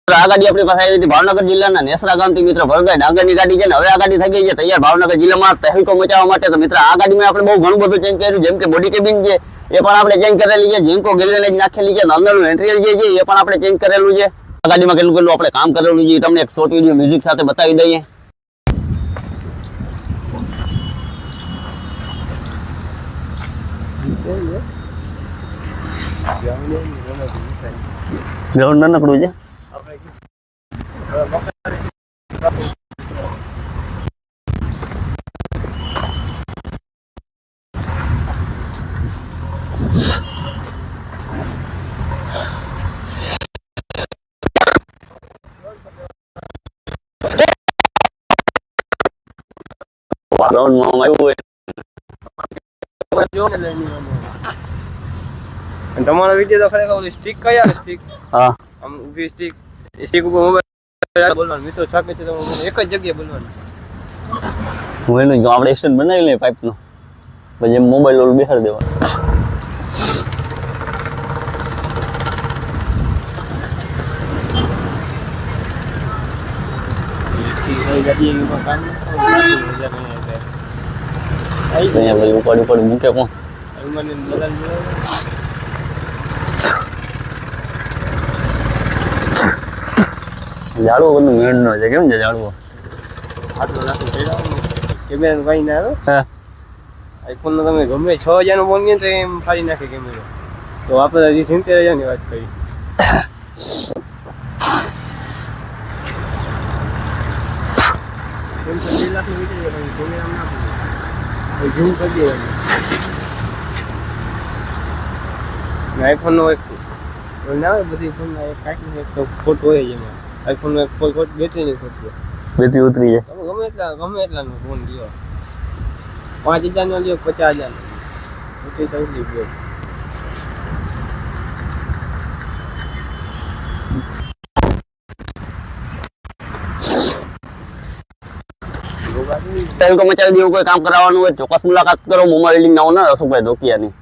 આ ગાડી આપણી પાસે આવી હતી ભાવનગર જિલ્લાના નેસરા ગામથી મિત્ર ભરતભાઈ ડાંગરની ગાડી છે ને હવે આ ગાડી થઈ ગઈ છે તૈયાર ભાવનગર જિલ્લામાં તહેલકો મચાવવા માટે। તો મિત્ર આ ગાડીમાં આપણે બહુ ઘણું બધું ચેન્જ કર્યું, જેમ કે બોડી કેબિન છે એ પણ આપણે ચેન્જ કરેલી છે, જીન્કો ગેલ્વેનાઇઝ નાખેલી છે, અંદરનું એન્ટ્રીયલ જે છે એ પણ આપણે ચેન્જ કરેલું છે। આ ગાડીમાં કેટલું આપણે કામ કરેલું છે તમને એક શોર્ટ વિડીયો મ્યુઝિક સાથે બતાવી દઈએ। ગ્રાઉન્ડ નાનકડું છે। ગ્રાઉન્ડમાં આવ્યું હોય તમારો વિડિયો તો ખરેખર સ્ટિક કયા સ્ટિક? હા, આમ ઊભી સ્ટિક ઉપર મોબાઈલ બોલવાનું મિત્રો છાકે છે તો એક જ જગ્યાએ બોલવાનું। હું એનું જો આપણે એક્સટેન્ડ બનાવી લઈએ પાઇપનો, પછી એમ મોબાઈલ ઓલું બેસાડી દેવાનું। અહીંયા ભાઈ ઉપાડી મૂકે કોણ? ઝાડવો બધું મેળ નો છે, કેમ છે ઝાડવો? કેમેરા ભાઈ ના આવ્યો હા, આઈફોન નો તમે ગમે 6000 નો ફોન ગયો તો એમ ફાડી નાખે કેમેરો, તો આપણે હજી 70000 ની વાત કરી। આઈફોન નો એક ના બધી ફોન કાંઈક એક ફોટો હોય એમાં, આઈફોન નો એક ફોટો બેટરી ની ફોટો બેટરી ઉતરી જાય। ગમે એટલા નો ફોન લ્યો, 5000 નો લ્યો 50000 નો બેટરી તો ઉતરી ગયો। તહેલકો મચાવી દેવું કોઈ કામ કરાવવાનું હોય ચોક્કસ મુલાકાત કરો મોમા વેલ્ડિંગ ના ઓનર અશોકભાઈ ધોકિયાની।